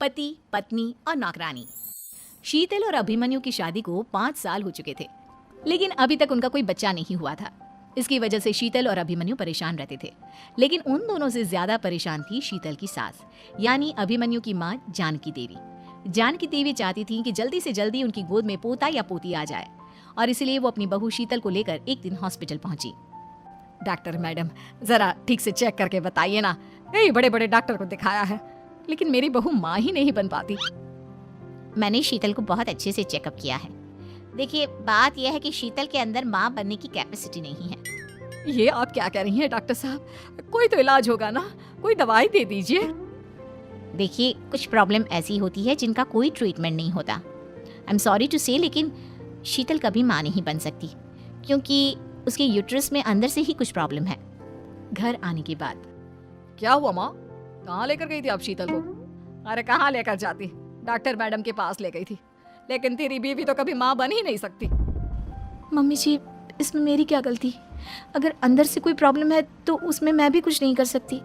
पति, पत्नी और नौकरानी। शीतल और अभिमन्यु की शादी को 5 साल हो चुके थे, लेकिन अभी तक उनका कोई बच्चा नहीं हुआ था। इसकी वजह से शीतल और अभिमन्यु परेशान रहते थे, लेकिन उन दोनों से ज्यादा परेशान थी शीतल की सास, यानी अभिमन्यु की माँ जानकी देवी। जानकी देवी चाहती थी कि जल्दी से जल्दी उनकी गोद में पोता या पोती आ जाए, और इसलिए वो अपनी बहू शीतल को लेकर एक दिन हॉस्पिटल पहुंची। डॉक्टर मैडम, जरा ठीक से चेक करके बताइए ना, कई बड़े बड़े डॉक्टर को दिखाया है, लेकिन मेरी बहू माँ ही नहीं बन पाती। मैंने शीतल को बहुत अच्छे से चेकअप किया है। देखिए, बात यह है कि शीतल के अंदर माँ बनने की कैपेसिटी नहीं है। ये आप क्या कह रही हैं डॉक्टर साहब? कोई तो इलाज होगा ना, कोई दवाई दे दीजिए। देखिए, कुछ प्रॉब्लम ऐसी होती है जिनका कोई ट्रीटमेंट नहीं होता। आई एम सॉरी टू से, लेकिन शीतल कभी माँ नहीं बन सकती, क्योंकि उसके यूट्रस में अंदर से ही कुछ प्रॉब्लम है। घर आने के बाद क्या हुआ माँ? कहाँ लेकर गई थी आप शीतल को? अरे कहाँ लेकर जाती, डॉक्टर मैडम के पास ले गई थी, लेकिन तेरी बीवी तो कभी माँ बन ही नहीं सकती। मम्मी जी, इसमें मेरी क्या गलती? अगर अंदर से कोई प्रॉब्लम है तो उसमें मैं भी कुछ नहीं कर सकती।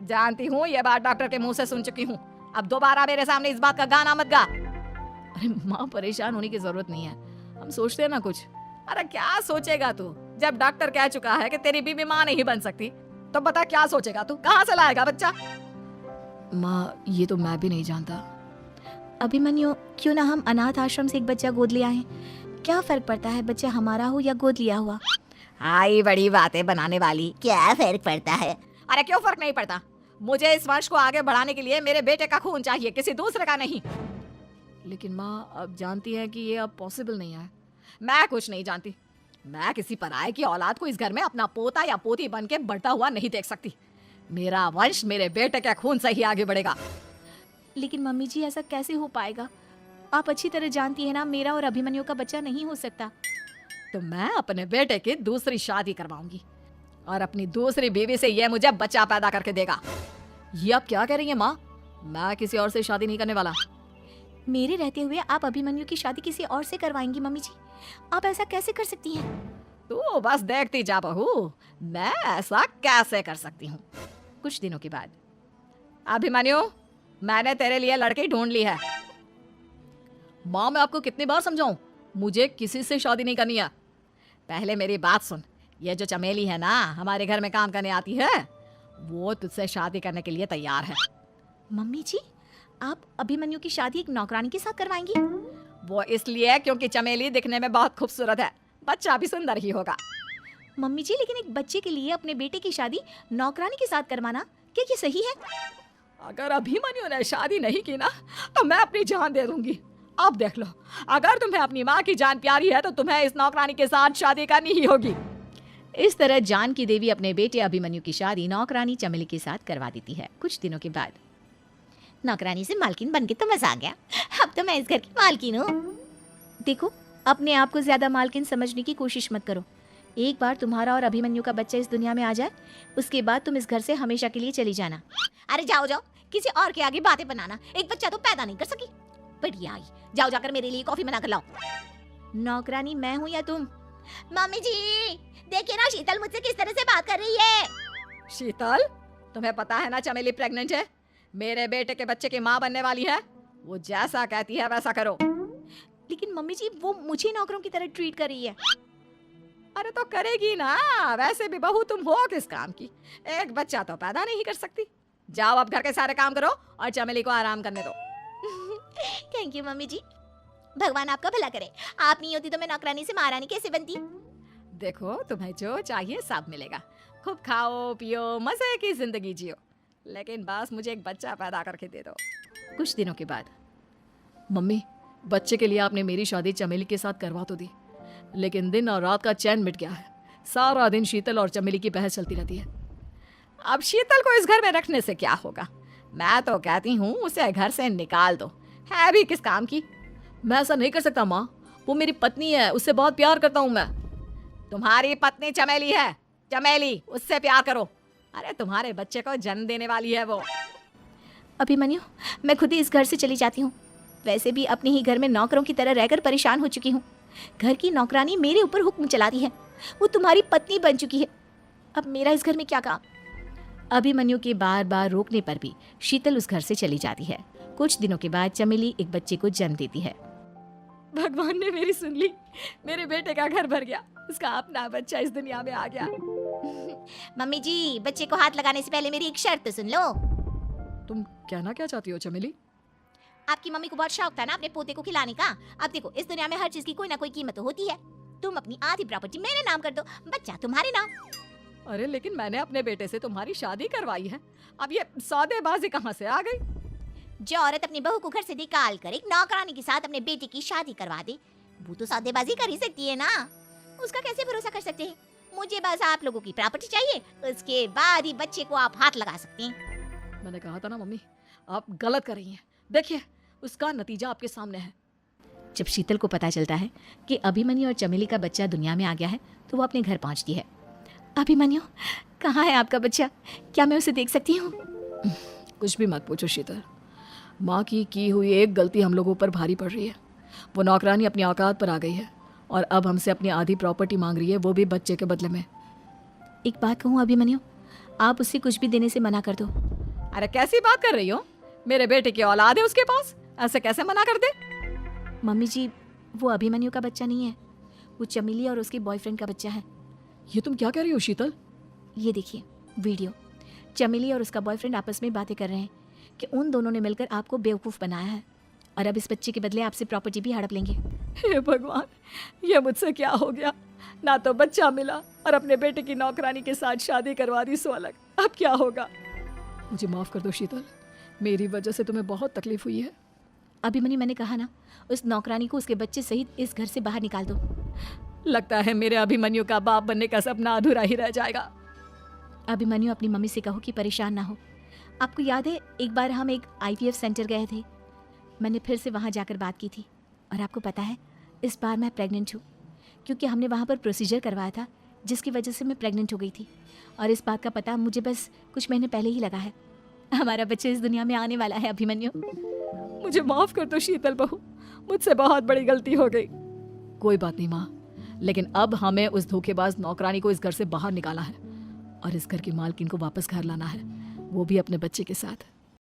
जानती हूँ, ये बात डॉक्टर के मुंह से सुन चुकी हूँ। अब दोबारा मेरे सामने इस बात का गाना मत गा। अरे माँ, परेशान होने की जरूरत नहीं है, हम सोचते हैं ना कुछ। अरे क्या सोचेगा तू? जब डॉक्टर कह चुका है कि तेरी बीवी माँ नहीं बन सकती, तो बता क्या सोचेगा तू? कहाँ से लाएगा बच्चा? माँ, ये तो मैं भी नहीं जानता। अभिमन्यु, क्यों ना हम अनाथ आश्रम से एक बच्चा गोद ले आएं? क्या फर्क पड़ता है बच्चा हमारा हो या गोद लिया हुआ? आई बड़ी बातें बनाने वाली। क्या फर्क पड़ता है? अरे क्यों फर्क नहीं पड़ता? मुझे इस वंश को आगे बढ़ाने के लिए मेरे बेटे का खून चाहिए, किसी दूसरे का नहीं। लेकिन माँ, अब जानती हैं कि ये अब पॉसिबल नहीं है। मैं कुछ नहीं जानती। मैं किसी पराये की औलाद को इस घर में अपना पोता या पोती बन के बढ़ता हुआ नहीं देख सकती। मेरा वंश मेरे बेटे के खून से ही आगे बढ़ेगा। लेकिन मम्मी जी, ऐसा कैसे हो पाएगा? आप अच्छी तरह जानती है ना, मेरा और अभिमन्यु का बच्चा नहीं हो सकता। तो मैं अपने बेटे की दूसरी शादी करवाऊंगी, और अपनी दूसरी बीवी से ये मुझे बच्चा पैदा करके देगा। ये आप क्या कह रही हैं माँ? मैं किसी और से शादी नहीं करने वाला। मेरे रहते हुए आप अभिमन्यु की शादी किसी और से करवाएंगी? मम्मी जी, आप ऐसा कैसे कर सकती हैं? तू बस देखती जा बहू, मैं ऐसा कैसे कर सकती हूँ। कुछ दिनों के बाद, अभिमन्यु, मैंने तेरे लिए लड़की ढूंढ ली है। माँ, मैं आपको कितनी बार समझाऊं, मुझे किसी से शादी नहीं करनी है। पहले मेरी बात सुन। ये जो चमेली है ना, हमारे घर में काम करने आती है, वो तुझसे शादी करने के लिए तैयार है। मम्मी जी, आप अभिमन्यु की शादी एक नौकरानी के साथ करवाएंगी? वो इसलिए क्योंकि चमेली दिखने में बहुत खूबसूरत है, बच्चा भी सुंदर ही होगा। मम्मी जी, लेकिन एक बच्चे के लिए अपने बेटे की शादी नौकरानी के साथ करवाना, क्या ये सही है? अगर अभिमन्यु ने शादी नहीं की ना, तो मैं अपनी जान दे दूंगी। अब देख लो, अगर तुम्हें अपनी माँ की जान प्यारी है तो तुम्हें इस नौकरानी के साथ शादी करनी ही होगी। इस तरह जानकी देवी अपने बेटे अभिमन्यु की शादी नौकरानी चमेली के साथ करवा देती है। कुछ दिनों के बाद, नौकरानी से मालकिन बन के तो मजा आ गया। अब तो मैं इस घर की मालकिन हूँ। देखो, अपने आप को ज्यादा मालकिन समझने की कोशिश मत करो। एक बार तुम्हारा और अभिमन्यु का बच्चा इस दुनिया में आ जाए, उसके बाद तुम इस घर से हमेशा के लिए चली जाना। अरे जाओ जाओ, किसी और के आगे बातें बनाना। एक बच्चा तो पैदा नहीं कर सकी, बढ़िया आई। जाओ जाकर मेरे लिए कॉफी बना कर लाओ। नौकरानी मैं हूँ या तुम? मम्मी जी, देखिए ना शीतल मुझसे किस तरह से बात कर रही है। शीतल, तुम्हें पता है ना चमेली प्रेग्नेंट है, मेरे बेटे के बच्चे की माँ बनने वाली है। वो जैसा कहती है वैसा करो। लेकिन मम्मी जी, वो मुझे नौकरों की तरह ट्रीट कर रही है। अरे तो करेगी ना, वैसे भी बहू तुम हो किस काम की? एक बच्चा तो पैदा नहीं कर सकती। जाओ अब घर के सारे काम करो और चमेली को आराम करने दो। थैंक यू मम्मी जी, भगवान आपका भला करे। आप नहीं होती तो मैं नौकरानी से महारानी कैसे बनती? देखो, तुम्हें जो चाहिए सब मिलेगा। खूब खाओ पियो, मजे की जिंदगी जियो, लेकिन बस मुझे एक बच्चा पैदा करके दे दो। कुछ दिनों के बाद, मम्मी, बच्चे के लिए आपने मेरी शादी चमेली के साथ करवा तो दी, लेकिन दिन और रात का चैन मिट गया है। सारा दिन शीतल और चमेली की बहस चलती रहती है। अब शीतल को इस घर में रखने से क्या होगा? मैं तो कहती हूँ उसे घर से निकाल दो, है भी किस काम की। मैं ऐसा नहीं कर सकता माँ, वो मेरी पत्नी है, उससे बहुत प्यार करता हूँ मैं। तुम्हारी पत्नी चमेली है, चमेली, उससे प्यार करो। अरे तुम्हारे बच्चे को जन्म देने वाली है वो। अभिमन्यु, मैं खुद ही इस घर से चली जाती हूँ। वैसे भी अपने ही घर में नौकरों की तरह रहकर परेशान हो चुकी हूँ। घर की नौकरानी मेरे ऊपर हुक्म चलाती है, वो तुम्हारी पत्नी बन चुकी है। अब मेरा इस घर में क्या काम? अभिमन्यु के बार बार रोकने पर भी शीतल उस घर से चली जाती है। कुछ दिनों के बाद चमेली एक बच्चे को जन्म देती है। भगवान ने मेरी सुन ली, मेरे बेटे का घर भर गया, उसका अपना बच्चा इस दुनिया में आ गया। मम्मी जी, बच्चे को हाथ लगाने से पहले मेरी एक शर्त तो सुन लो। तुम कहना क्या चाहती हो चमेली? आपकी मम्मी को बहुत शौक था ना अपने पोते को खिलाने का। अब देखो, इस दुनिया में हर चीज की कोई ना कोई कीमत तो होती है। तुम अपनी आधी प्रॉपर्टी मेरे नाम कर दो, बच्चा तुम्हारे नाम। अरे लेकिन मैंने अपने बेटे से तुम्हारी शादी करवाई है, अब ये सौदेबाजी कहाँ से आ गई? जो औरत अपनी बहू को घर से निकाल कर एक नौकरानी के साथ अपने बेटे की शादी करवा दे, वो तो सौदेबाजी कर ही सकती है ना। उसका कैसे भरोसा कर सकते हैं? मुझे बस आप लोगों की प्रॉपर्टी चाहिए, उसके बाद ही बच्चे को आप हाथ लगा सकते हैं। मैंने कहा था ना मम्मी, आप गलत कर रही हैं। देखिए, उसका नतीजा आपके सामने है। जब शीतल को पता चलता है कि अभिमन्यु और चमेली का बच्चा दुनिया में आ गया है तो वो अपने घर पहुंचती है। अभिमन्यु, कहाँ है आपका बच्चा? क्या मैं उसे देख सकती हूँ? कुछ भी मत पूछो शीतल, माँ की हुई एक गलती हम लोगों पर भारी पड़ रही है। वो नौकरानी अपनी औकात पर आ गई है और अब हमसे अपनी आधी प्रॉपर्टी मांग रही है, वो भी बच्चे के बदले में। एक बात कहूँ अभिमन्यु, आप उसे कुछ भी देने से मना कर दो। अरे कैसी बात कर रही हो? मेरे बेटे की औलाद है उसके पास, ऐसे कैसे मना कर दे? मम्मी जी, वो अभिमन्यु का बच्चा नहीं है, वो चमेली और उसके बॉयफ्रेंड का बच्चा है। ये तुम क्या कह रही हो शीतल? ये देखिए वीडियो, चमेली और उसका बॉयफ्रेंड आपस में बातें कर रहे हैं कि उन दोनों ने मिलकर आपको बेवकूफ़ बनाया है और अब इस बच्चे के बदले आपसे प्रॉपर्टी भी हड़प लेंगे। हे भगवान, ये मुझसे क्या हो गया? ना तो बच्चा मिला और अपने बेटे की नौकरानी के साथ शादी करवा दी, सो अलग। अब क्या होगा? मुझे माफ कर दो शीतल, मेरी वजह से तुम्हें बहुत तकलीफ हुई है। अभिमन्यु, मैंने कहा ना, उस नौकरानी को उसके बच्चे सहित इस घर से बाहर निकाल दो। लगता है मेरे अभिमन्यु का बाप बनने का सपना अधूरा ही रह जाएगा। अभिमन्यु, अपनी मम्मी से कहो कि परेशान ना हो। आपको याद है एक बार हम एक IVF सेंटर गए थे, मैंने फिर से वहाँ जाकर बात की थी और आपको पता है इस बार मैं प्रेग्नेंट हूँ, क्योंकि हमने वहाँ पर प्रोसीजर करवाया था जिसकी वजह से मैं प्रेग्नेंट हो गई थी और इस बात का पता मुझे बस कुछ महीने पहले ही लगा है। हमारा बच्चा इस दुनिया में आने वाला है अभिमन्यु। मुझे माफ कर दो शीतल बहू, मुझसे बहुत बड़ी गलती हो गई। कोई बात नहीं माँ, लेकिन अब हमें उस धोखेबाज नौकरानी को इस घर से बाहर निकाला है और इस घर की मालकिन को वापस घर लाना है, वो भी अपने बच्चे के साथ।